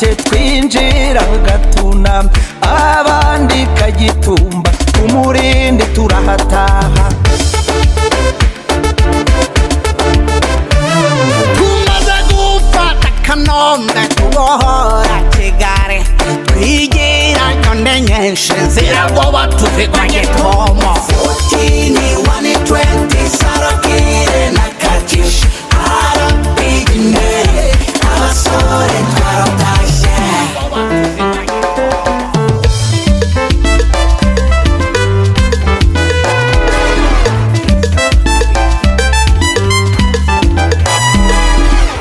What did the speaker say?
twatashye twinjira Gatuna abandi Kagitumba Umurindi turahataha tumaze gufata Kanombe tubohora Kigali twigira Nyonde nyinshi ziragoba tuvigwa Gitomo 14